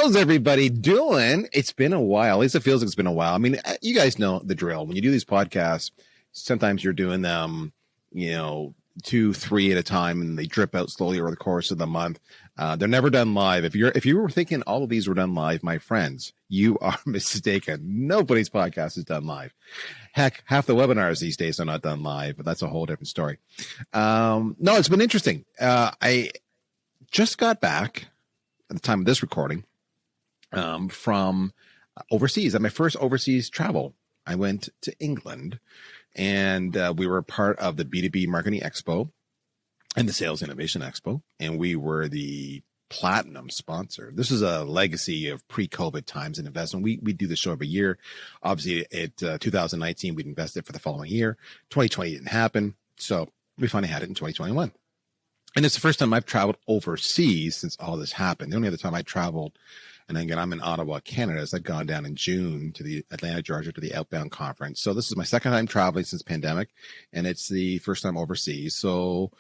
How's everybody doing? It's been a while. At least it feels like it's been a while. I mean, you guys know the drill. When you do these podcasts, sometimes you're doing them, 2, 3 at a time, and they drip out slowly over the course of the month. They're never done live. If you were thinking all of these were done live, my friends, you are mistaken. Nobody's podcast is done live. Heck, half the webinars these days are not done live, but that's a whole different story. No, it's been interesting. I just got back at the time of this recording from overseas. At my first overseas travel, I went to England, and we were part of the B2B Marketing Expo and the Sales Innovation Expo, and we were the platinum sponsor. This is a legacy of pre-COVID times and investment. We do the show every year. Obviously, at 2019, we'd invested for the following year. 2020 didn't happen, so we finally had it in 2021. And it's the first time I've traveled overseas since all this happened. The only other time I traveled, and again, I'm in Ottawa, Canada, is I'd gone down in June to the Atlanta, Georgia, to the Outbound Conference. So this is my second time traveling since pandemic, and it's the first time overseas. So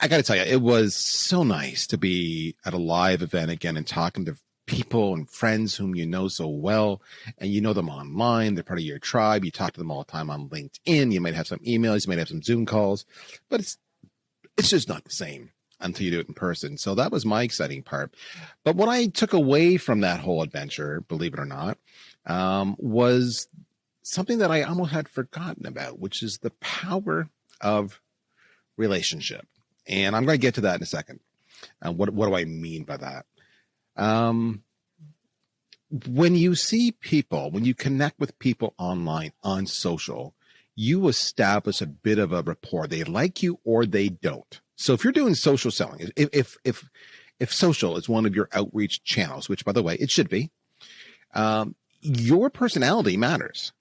I got to tell you, it was so nice to be at a live event again and talking to people and friends whom you know so well, and you know them online. They're part of your tribe. You talk to them all the time on LinkedIn. You might have some emails. You might have some Zoom calls, but it's just not the same until you do it in person. So that was my exciting part. But what I took away from that whole adventure, believe it or not, was something that I almost had forgotten about, which is the power of relationship. And I'm going to get to that in a second. What do I mean by that? When you see people, when you connect with people online, on social, you establish a bit of a rapport. They like you or they don't. So if you're doing social selling, if social is one of your outreach channels, which by the way, it should be, your personality matters,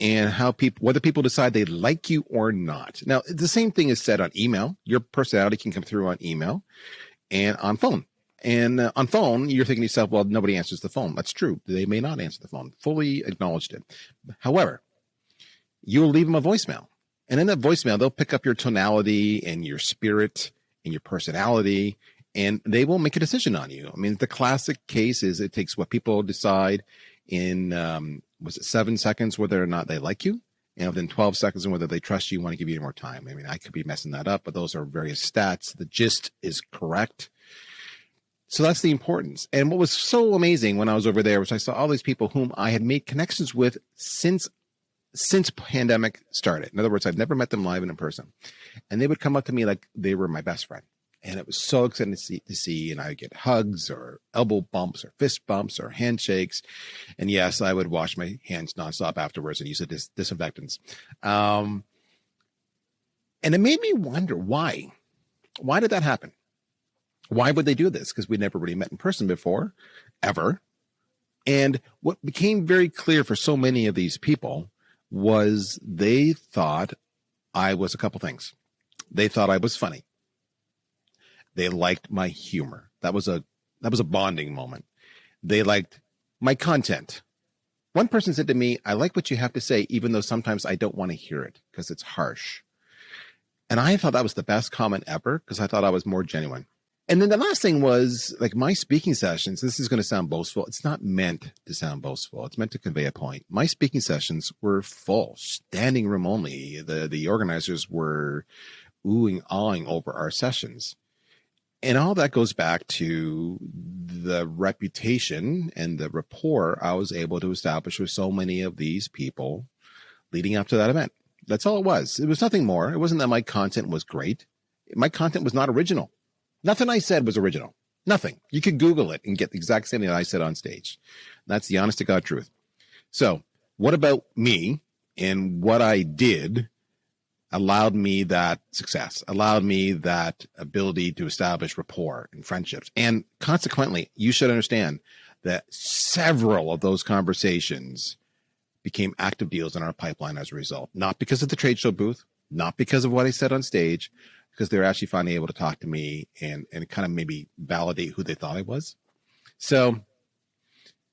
and whether people decide they like you or not. Now, the same thing is said on email. Your personality can come through on email and on phone. And on phone, you're thinking to yourself, well, nobody answers the phone. That's true. They may not answer the phone. Fully acknowledged it. However, you'll leave them a voicemail. And in that voicemail, they'll pick up your tonality and your spirit and your personality, and they will make a decision on you. I mean, the classic case is it takes what people decide in, 7 seconds, whether or not they like you, and within 12 seconds, and whether they trust you, want to give you more time. I mean, I could be messing that up, but those are various stats. The gist is correct. So that's the importance. And what was so amazing when I was over there was I saw all these people whom I had made connections with since pandemic started. In other words, I've never met them live and in person. And they would come up to me like they were my best friend. And it was so exciting to see. And I would get hugs or elbow bumps or fist bumps or handshakes. And yes, I would wash my hands nonstop afterwards and use disinfectants. And it made me wonder why. Why did that happen? Why would they do this? Because we never really met in person before, ever. And what became very clear for so many of these people was they thought I was a couple things. They thought I was funny. They liked my humor. That was a bonding moment. They liked my content. One person said to me, I like what you have to say, even though sometimes I don't want to hear it because it's harsh. And I thought that was the best comment ever because I thought I was more genuine. And then the last thing was like my speaking sessions. This is going to sound boastful. It's not meant to sound boastful. It's meant to convey a point. My speaking sessions were full, standing room only. The organizers were oohing, awing over our sessions. And all that goes back to the reputation and the rapport I was able to establish with so many of these people leading up to that event. That's all it was. It was nothing more. It wasn't that my content was great. My content was not original. Nothing I said was original. Nothing. You could Google it and get the exact same thing that I said on stage. That's the honest to God truth. So what about me and what I did allowed me that success, allowed me that ability to establish rapport and friendships. And consequently, you should understand that several of those conversations became active deals in our pipeline as a result, not because of the trade show booth, not because of what I said on stage, because they're actually finally able to talk to me and kind of maybe validate who they thought I was. So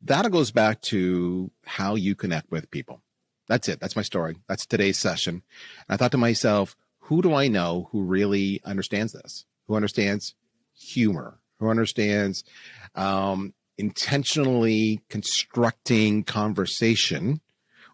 that goes back to how you connect with people. That's it. That's my story. That's today's session. And I thought to myself, who do I know who really understands this? Who understands humor? Who understands intentionally constructing conversation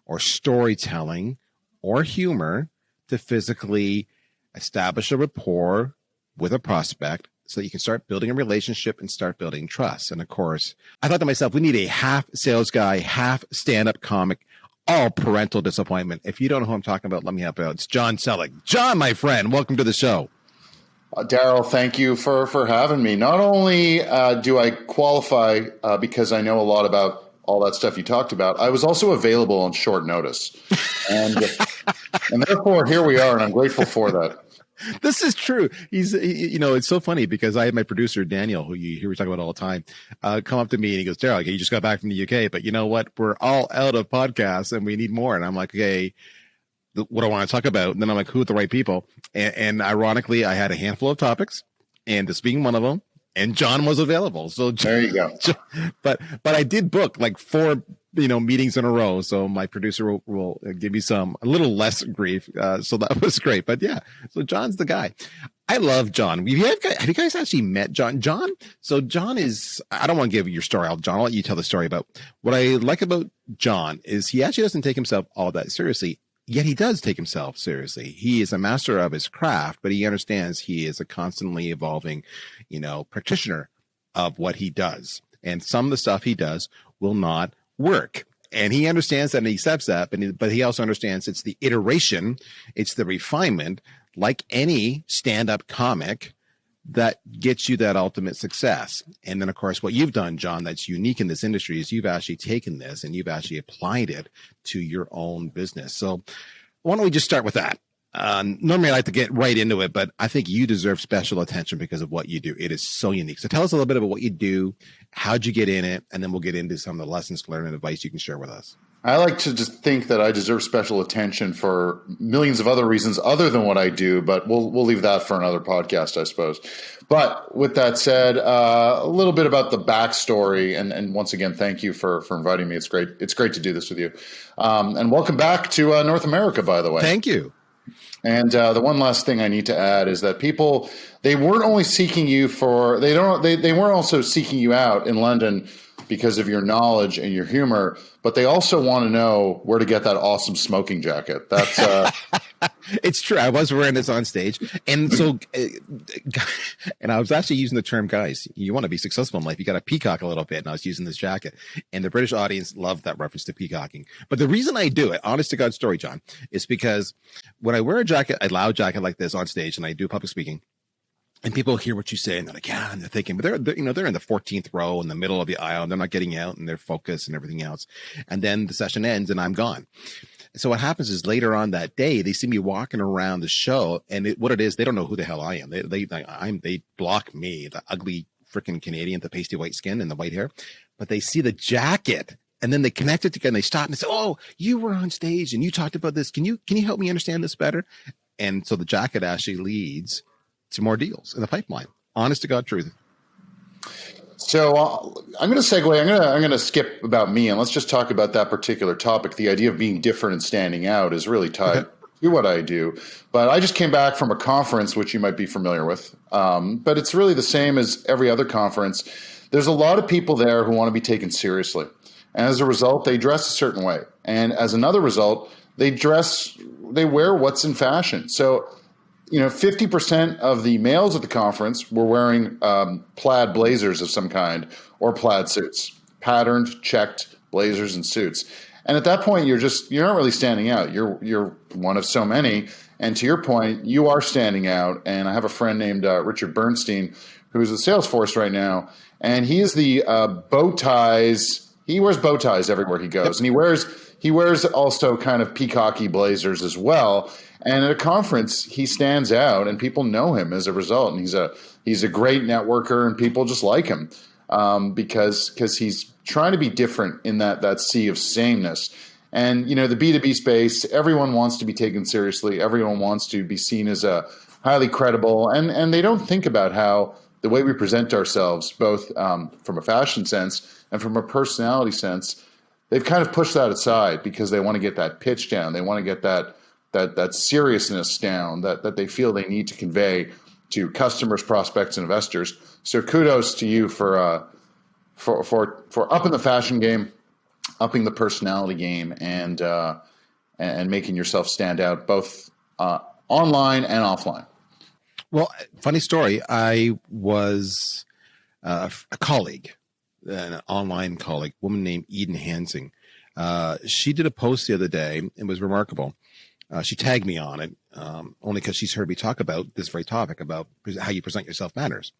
or storytelling or humor to physically establish a rapport with a prospect so that you can start building a relationship and start building trust. And of course, I thought to myself, we need a half sales guy, half stand-up comic, all parental disappointment. If you don't know who I'm talking about, let me help you out. It's Jon Selig. Jon, my friend, welcome to the show. Darryl, thank you for having me. Not only do I qualify because I know a lot about all that stuff you talked about, I was also available on short notice. And therefore, here we are, and I'm grateful for that. This is true. It's so funny because I had my producer, Daniel, who you hear me talk about all the time, come up to me and he goes, Darryl, okay, you just got back from the UK, but you know what? We're all out of podcasts and we need more. And I'm like, okay, what do I want to talk about? And then I'm like, who are the right people? And ironically, I had a handful of topics, and this being one of them, and Jon was available. So there you go. But I did book like 4 meetings in a row. So my producer will give me a little less grief. So that was great. But yeah, so Jon's the guy. I love Jon. Have you guys actually met Jon? So Jon is, I don't want to give you your story. Jon, I'll let you tell the story about what I like about Jon is he actually doesn't take himself all that seriously. Yet he does take himself seriously. He is a master of his craft, but he understands he is a constantly evolving, practitioner of what he does. And some of the stuff he does will not work. And he understands that and he accepts that, but he also understands it's the iteration, it's the refinement, like any stand-up comic, that gets you that ultimate success. And then, of course, what you've done, Jon, that's unique in this industry is you've actually taken this and you've actually applied it to your own business. So why don't we just start with that? Normally I like to get right into it, but I think you deserve special attention because of what you do. It is so unique. So tell us a little bit about what you do, how'd you get in it, and then we'll get into some of the lessons learned and advice you can share with us. I like to just think that I deserve special attention for millions of other reasons other than what I do, but we'll leave that for another podcast, I suppose. But with that said, a little bit about the backstory, and once again, thank you for inviting me. It's great. It's great to do this with you, and welcome back to North America, by the way. Thank you. And the one last thing I need to add is that people, they weren't only seeking you they weren't also seeking you out in London because of your knowledge and your humor, but they also want to know where to get that awesome smoking jacket. That's it's true. I was wearing this on stage. And so, and I was actually using the term, guys, you want to be successful in life, you got to peacock a little bit. And I was using this jacket, and the British audience loved that reference to peacocking. But the reason I do it, honest to God story, Jon, is because when I wear a loud jacket like this on stage and I do public speaking, and people hear what you say and they're like, yeah, and they're thinking, but they're in the 14th row in the middle of the aisle, and they're not getting out and they're focused and everything else. And then the session ends and I'm gone. So what happens is later on that day, they see me walking around the show, and what it is, they don't know who the hell I am. They block me, the ugly freaking Canadian, the pasty white skin and the white hair, but they see the jacket. And then they connect it together and they stop and they say, oh, you were on stage and you talked about this. Can you help me understand this better? And so the jacket actually leads to more deals in the pipeline. Honest to God truth. So I'm going to segue. I'm going to skip about me, and let's just talk about that particular topic. The idea of being different and standing out is really tied to what I do. But I just came back from a conference, which you might be familiar with. But it's really the same as every other conference. There's a lot of people there who want to be taken seriously. And as a result, they dress a certain way. And as another result, they wear what's in fashion. So 50% of the males at the conference were wearing plaid blazers of some kind or plaid suits, patterned, checked blazers and suits. And at that point, you're not really standing out. You're one of so many. And to your point, you are standing out. And I have a friend named Richard Bernstein, who's at Salesforce right now. And he is the bow ties. He wears bow ties everywhere he goes. And he wears also kind of peacocky blazers as well. And at a conference, he stands out, and people know him as a result. And he's a great networker, and people just like him because he's trying to be different in that sea of sameness. And the B2B space, everyone wants to be taken seriously. Everyone wants to be seen as a highly credible, and they don't think about how the way we present ourselves, both from a fashion sense and from a personality sense, they've kind of pushed that aside because they want to get that pitch down. They want to get that seriousness down that they feel they need to convey to customers, prospects, and investors. So kudos to you for for upping the fashion game, upping the personality game, and making yourself stand out both online and offline? Well, funny story. I was a colleague, an online colleague, woman named Eden Hansing. She did a post the other day. It was remarkable. She tagged me on it only because she's heard me talk about this very topic about how you present yourself matters.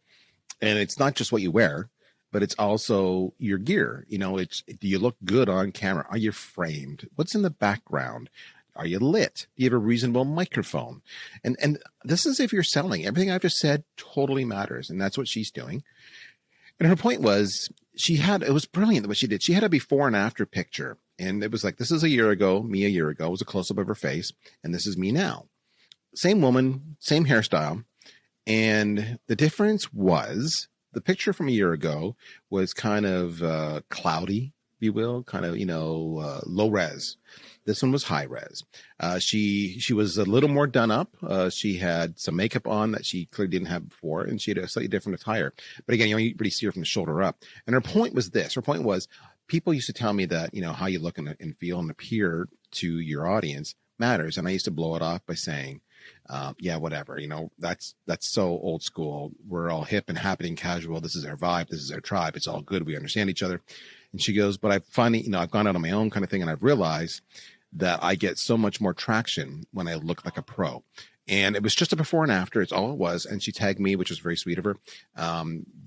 And it's not just what you wear, but it's also your gear. Do you look good on camera? Are you framed? What's in the background? Are you lit? Do you have a reasonable microphone? And this is if you're selling. Everything I've just said totally matters. And that's what she's doing. And her point was it was brilliant what she did. She had a before and after picture. And it was like, this is a year ago, me a year ago. It was a close-up of her face. And this is me now. Same woman, same hairstyle. And the difference was the picture from a year ago was kind of cloudy, if you will, kind of, low res. This one was high res. She was a little more done up. She had some makeup on that she clearly didn't have before, and she had a slightly different attire. But again, you really see her from the shoulder up. And her point was this. Her point was, people used to tell me that, how you look and feel and appear to your audience matters. And I used to blow it off by saying, yeah, whatever, that's so old school. We're all hip and happy and casual. This is our vibe. This is our tribe. It's all good. We understand each other. And she goes, but I finally, I've gone out on my own kind of thing. And I've realized that I get so much more traction when I look like a pro. And it was just a before and after. It's all it was. And she tagged me, which was very sweet of her,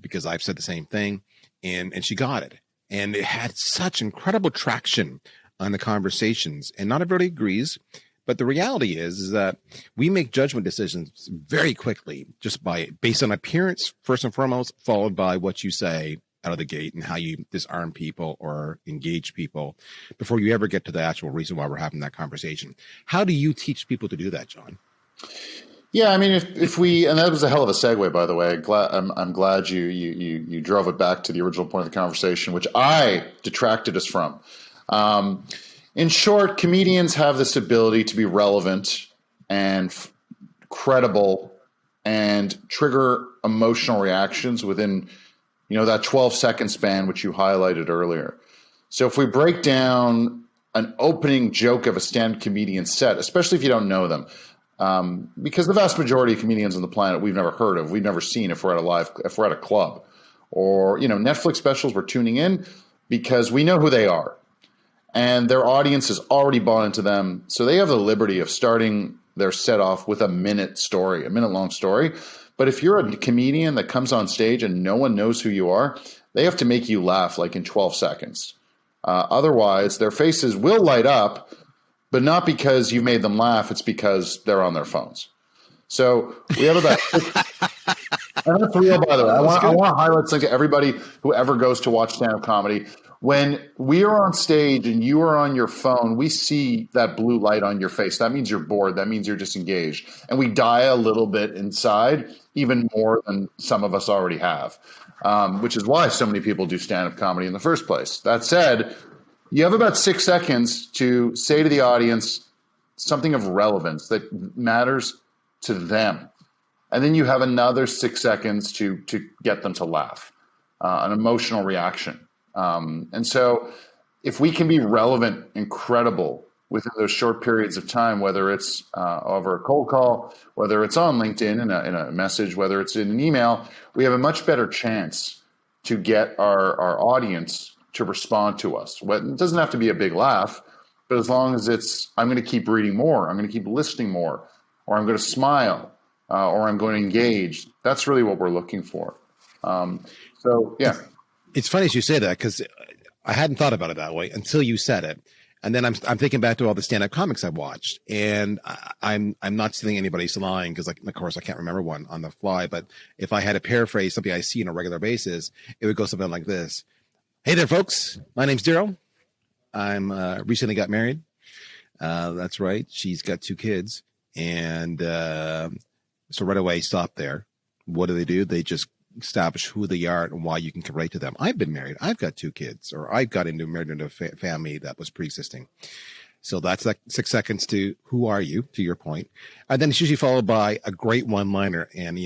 because I've said the same thing. And she got it. And it had such incredible traction on the conversations. And not everybody agrees. But the reality is that we make judgment decisions very quickly, just based on appearance, first and foremost, followed by what you say out of the gate and how you disarm people or engage people before you ever get to the actual reason why we're having that conversation. How do you teach people to do that, Jon? Yeah, I mean, if we, and that was a hell of a segue, by the way. I'm glad you drove it back to the original point of the conversation, which I detracted us from. In short, comedians have this ability to be relevant and credible and trigger emotional reactions within, that 12-second span, which you highlighted earlier. So if we break down an opening joke of a stand-up comedian set, especially if you don't know them, because the vast majority of comedians on the planet we've never heard of, we've never seen if we're at a club, or Netflix specials, we're tuning in because we know who they are, and their audience has already bought into them, so they have the liberty of starting their set off with a minute-long story. But if you're a comedian that comes on stage and no one knows who you are, they have to make you laugh like in 12 seconds. Otherwise, their faces will light up, but not because you made them laugh. It's because they're on their phones. So we have about and that's real, by the way. I want to highlight something to everybody who ever goes to watch stand-up comedy. When we are on stage and you are on your phone, we see that blue light on your face. That means you're bored. That means you're disengaged. And we die a little bit inside, even more than some of us already have, which is why so many people do stand-up comedy in the first place. That said, you have about 6 seconds to say to the audience something of relevance that matters to them. And then you have another 6 seconds to get them to laugh, an emotional reaction. And so if we can be relevant and credible within those short periods of time, whether it's over a cold call, whether it's on LinkedIn in a message, whether it's in an email, we have a much better chance to get our audience to respond to us. It doesn't have to be a big laugh, but as long as it's, I'm going to keep reading more, I'm going to keep listening more, or I'm going to smile, or I'm going to engage. That's really what we're looking for. So, yeah. It's funny as you say that, because I hadn't thought about it that way until you said it. And then I'm thinking back to all the stand-up comics I've watched, and I'm not stealing anybody's line because, of course, I can't remember one on the fly. But if I had to paraphrase something I see on a regular basis, it would go something like this: "Hey there, folks. My name's Darryl. I'm recently got married. That's right. She's got 2 kids, and so right away, stop there. What do? They just establish who they are and why you can relate to them. I've been married. I've got 2 kids, or I got married into a family that was pre-existing. So that's like 6 seconds to who are you, to your point. And then it's usually followed by a great one-liner. And,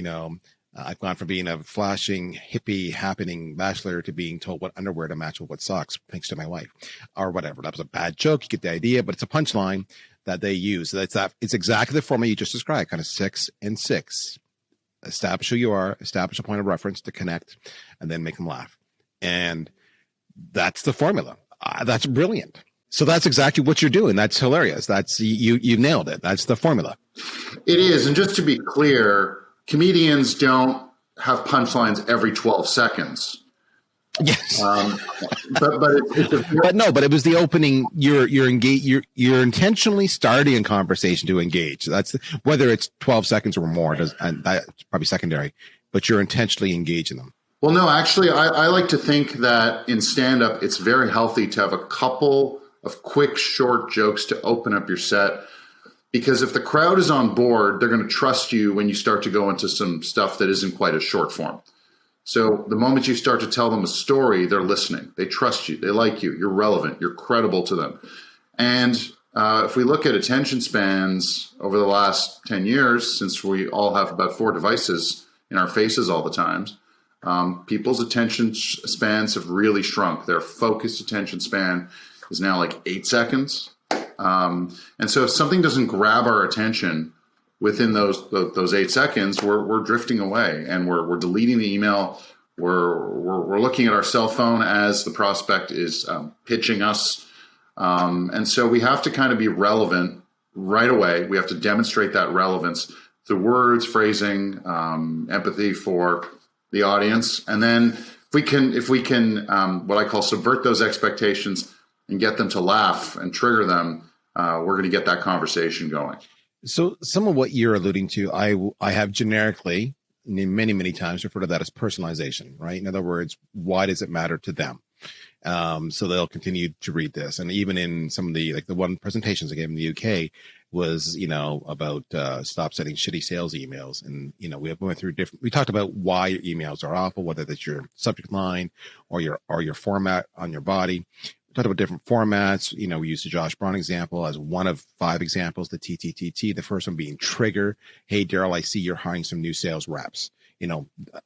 I've gone from being a flashing, hippie, happening bachelor to being told what underwear to match with what socks, thanks to my wife, or whatever. That was a bad joke. You get the idea, but it's a punchline that they use. So it's exactly the formula you just described, kind of 6 and 6. Establish who you are, establish a point of reference to connect, and then make them laugh. And that's the formula. That's brilliant. So that's exactly what you're doing. That's hilarious. That's you nailed it. That's the formula. It is. And just to be clear, comedians don't have punchlines every 12 seconds. Yes. But it was the opening. You're engaged. You're intentionally starting a conversation to engage. That's whether it's 12 seconds or more. And that's probably secondary. But you're intentionally engaging them. Well, no, actually, I like to think that in stand-up, it's very healthy to have a couple of quick, short jokes to open up your set. Because if the crowd is on board, they're going to trust you when you start to go into some stuff that isn't quite as short form. So the moment you start to tell them a story, they're listening. They trust you. They like you. You're relevant. You're credible to them. And if we look at attention spans over the last 10 years, since we all have about 4 devices in our faces all the time, people's attention spans have really shrunk. Their focused attention span is now like 8 seconds. And so if something doesn't grab our attention within those 8 seconds, we're drifting away, and we're deleting the email. We're looking at our cell phone as the prospect is pitching us. And so we have to kind of be relevant right away. We have to demonstrate that relevance through words, phrasing, empathy for the audience. And then if we can what I call subvert those expectations and get them to laugh and trigger them, we're going to get that conversation going. So some of what you're alluding to, I have generically many, many times referred to that as personalization, right? In other words, why does it matter to them? So they'll continue to read this. And even in some of the one presentations I gave in the UK was, about stop sending shitty sales emails. And, we went through we talked about why your emails are awful, whether that's your subject line or your format on your body. Talked about different formats. We used the Josh Braun example as one of 5 examples, the TTTT, the first one being trigger. Hey, Darryl, I see you're hiring some new sales reps.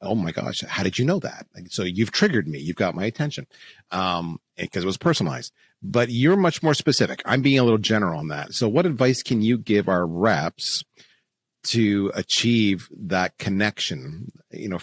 Oh my gosh, how did you know that? So you've triggered me. You've got my attention because it was personalized. But you're much more specific. I'm being a little general on that. So what advice can you give our reps to achieve that connection,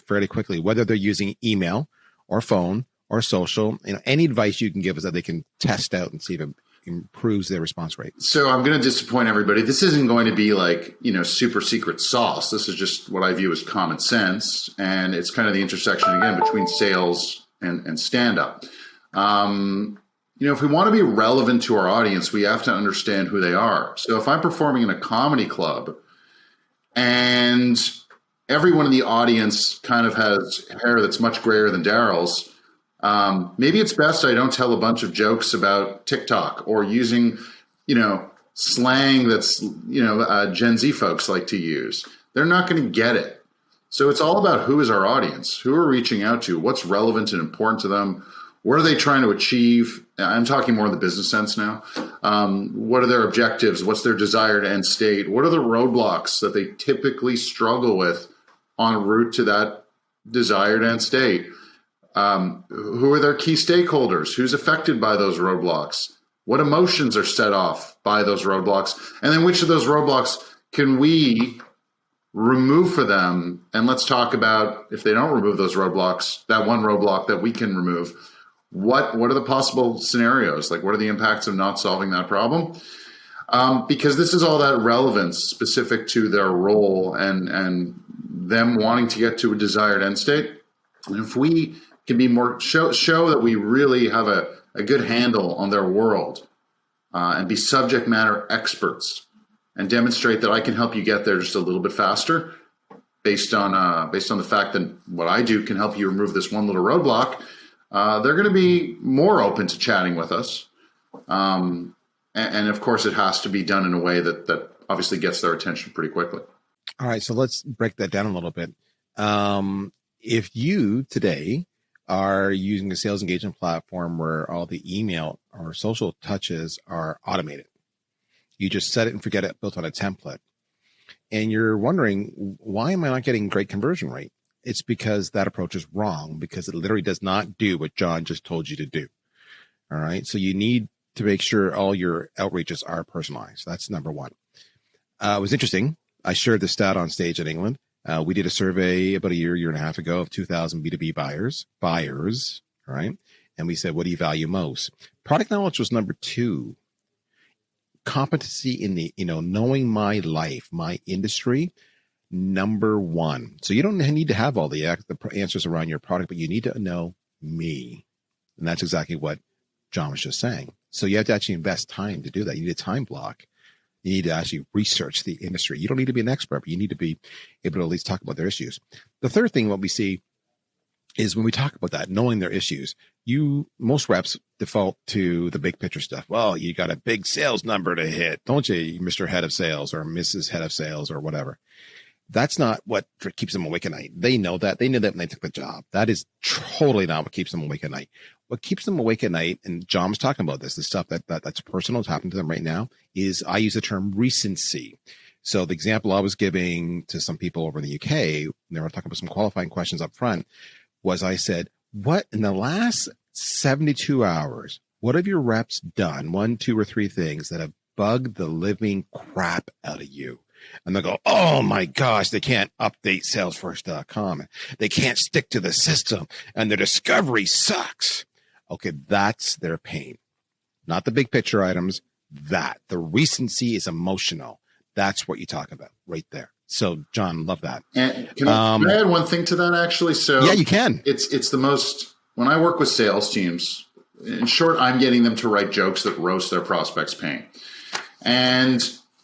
fairly quickly, whether they're using email or phone or social, any advice you can give us that they can test out and see if it improves their response rate? So I'm going to disappoint everybody. This isn't going to be like, super secret sauce. This is just what I view as common sense. And it's kind of the intersection, again, between sales and stand-up. If we want to be relevant to our audience, we have to understand who they are. So if I'm performing in a comedy club and everyone in the audience kind of has hair that's much grayer than Darryl's, maybe it's best I don't tell a bunch of jokes about TikTok or using, slang that's, Gen Z folks like to use. They're not going to get it. So it's all about who is our audience, who are reaching out to, what's relevant and important to them, what are they trying to achieve? I'm talking more in the business sense now. What are their objectives? What's their desired end state? What are the roadblocks that they typically struggle with en route to that desired end state? Who are their key stakeholders? Who's affected by those roadblocks? What emotions are set off by those roadblocks? And then which of those roadblocks can we remove for them? And let's talk about, if they don't remove those roadblocks, that one roadblock that we can remove, what are the possible scenarios? Like, what are the impacts of not solving that problem? Because this is all that relevance specific to their role and them wanting to get to a desired end state. And if we can be more show that we really have a good handle on their world and be subject matter experts and demonstrate that I can help you get there just a little bit faster based on the fact that what I do can help you remove this one little roadblock, they're going to be more open to chatting with us. And of course, it has to be done in a way that obviously gets their attention pretty quickly. All right, so let's break that down a little bit. If you today are using a sales engagement platform where all the email or social touches are automated, you just set it and forget it, built on a template, and you're wondering, why am I not getting great conversion rate? it's because that approach is wrong, because it literally does not do what Jon just told you to do. All right. So you need to make sure all your outreaches are personalized. That's number one. It was interesting. I shared the stat on stage in England. We did a survey about a year and a half ago of 2,000 B2B buyers, all right? And we said, what do you value most? Product knowledge was number 2. Competency in the, knowing my life, my industry, number 1. So you don't need to have all the answers around your product, but you need to know me. And that's exactly what Jon was just saying. So you have to actually invest time to do that. You need a time block. You need to actually research the industry. You don't need to be an expert, but you need to be able to at least talk about their issues. The third thing, what we see is when we talk about that, knowing their issues, most reps default to the big picture stuff. Well, you got a big sales number to hit, don't you, Mr. Head of Sales or Mrs. Head of Sales or whatever. That's not what keeps them awake at night. They know that. They knew that when they took the job. That is totally not what keeps them awake at night. What keeps them awake at night, and Jon was talking about this, the stuff that's personal, is happening to them right now, is I use the term recency. So the example I was giving to some people over in the UK, they were talking about some qualifying questions up front, was I said, what in the last 72 hours, what have your reps done, 1, 2, or 3 things that have bugged the living crap out of you? And they'll go, oh my gosh, they can't update Salesforce.com. They can't stick to the system and their discovery sucks. Okay, that's their pain. Not the big picture items. The recency is emotional. That's what you talk about right there. So, Jon, love that. And can I add one thing to that, actually? So yeah, you can. It's the most, when I work with sales teams, in short, I'm getting them to write jokes that roast their prospects' pain. And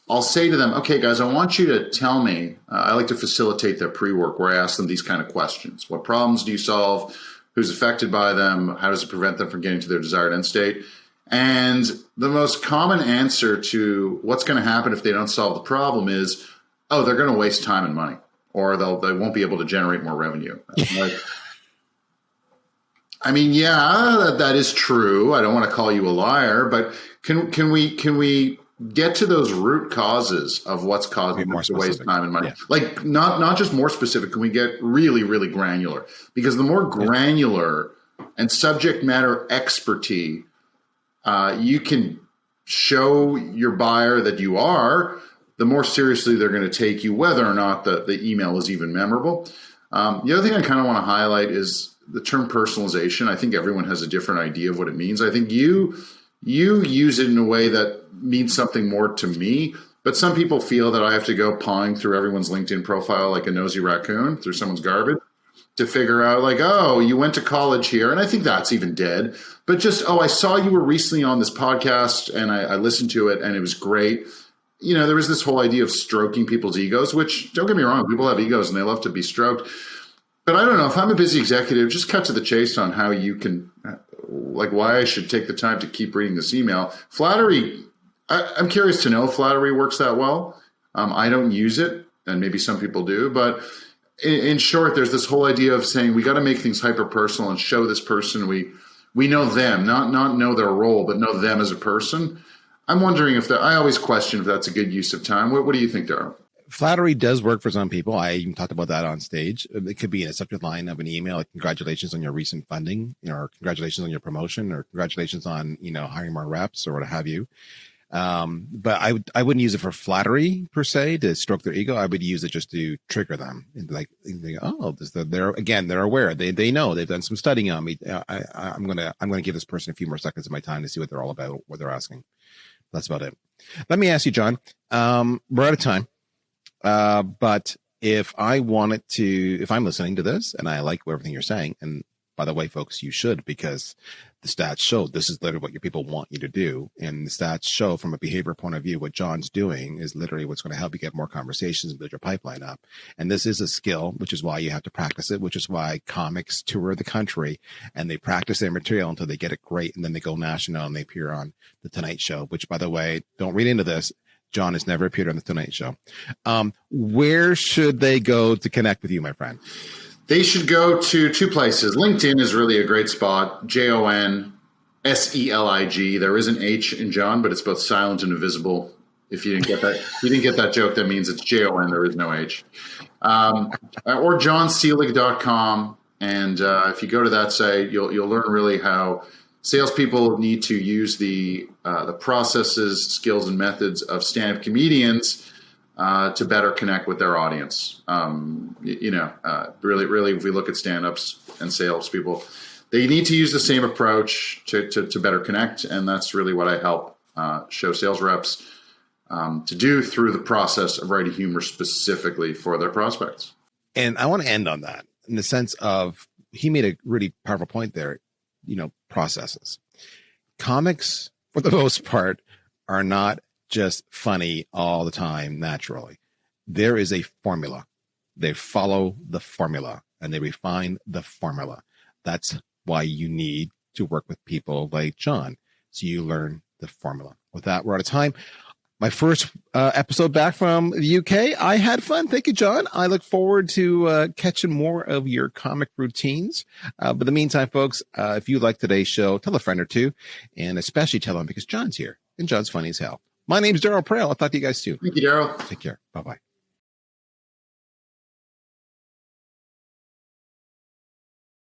I'll say to them, okay, guys, I want you to tell me, I like to facilitate their pre-work where I ask them these kind of questions. What problems do you solve? Who's affected by them? How does it prevent them from getting to their desired end state? And the most common answer to what's going to happen if they don't solve the problem is, oh, they're going to waste time and money, or they won't be able to generate more revenue. Like, I mean, yeah, that is true. I don't want to call you a liar, but can we get to those root causes of what's causing them to waste time and money? Yeah. Like not just more specific. Can we get really, really granular? Because the more granular and subject matter expertise you can show your buyer that you are, the more seriously they're going to take you, whether or not the email is even memorable. The other thing I kind of want to highlight is the term personalization. I think everyone has a different idea of what it means. I think you use it in a way that means something more to me, but some people feel that I have to go pawing through everyone's LinkedIn profile like a nosy raccoon through someone's garbage to figure out, like, oh, you went to college here. And I think that's even dead. But just, oh, I saw you were recently on this podcast and I listened to it and it was great. You know, there was this whole idea of stroking people's egos, which, don't get me wrong, people have egos and they love to be stroked. But I don't know, if I'm a busy executive, just cut to the chase on how you can, like, why I should take the time to keep reading this email. Flattery, I'm curious to know if flattery works that well. I don't use it, and maybe some people do. But in short, there's this whole idea of saying we got to make things hyper-personal and show this person we know them, not know their role, but know them as a person. I'm wondering if I always question if that's a good use of time. What do you think, Darryl? Flattery does work for some people. I even talked about that on stage. It could be in a subject line of an email, like congratulations on your recent funding, or congratulations on your promotion, or congratulations on, hiring more reps or what have you. But I wouldn't use it for flattery per se to stroke their ego. I would use it just to trigger them. Like, they're aware. They know they've done some studying on me. I'm gonna give this person a few more seconds of my time to see what they're all about, what they're asking. That's about it. Let me ask you, Jon. We're out of time. But if I'm listening to this and I like everything you're saying, and by the way, folks, you should, because the stats show this is literally what your people want you to do. And the stats show from a behavior point of view, what Jon's doing is literally what's going to help you get more conversations and build your pipeline up. And this is a skill, which is why you have to practice it, which is why comics tour the country and they practice their material until they get it great. And then they go national and they appear on the Tonight Show, which, by the way, don't read into this. Jon has never appeared on the Tonight Show. Where should they go to connect with you, my friend? They should go to 2 places. LinkedIn is really a great spot. JonSelig. There is an H in Jon, but it's both silent and invisible. If you didn't get that joke, that means it's JON. There is no H. Or jonselig.com. And if you go to that site, you'll learn really how salespeople need to use the processes, skills, and methods of stand-up comedians to better connect with their audience. Really, if we look at stand-ups and salespeople, they need to use the same approach to better connect, and that's really what I help show sales reps to do through the process of writing humor specifically for their prospects. And I want to end on that in the sense of, he made a really powerful point there, processes. Comics, for the most part, are not just funny all the time naturally. There is a formula. They follow the formula and they refine the formula. That's why you need to work with people like Jon, so you learn the formula. With that, we're out of time. My first episode back from the UK. I had fun. Thank you, Jon. I look forward to catching more of your comic routines. But in the meantime, folks, if you like today's show, tell a friend or two, and especially tell them because Jon's here, and Jon's funny as hell. My name's Darryl Prale. I'll talk to you guys soon. Thank you, Darryl. Take care. Bye-bye.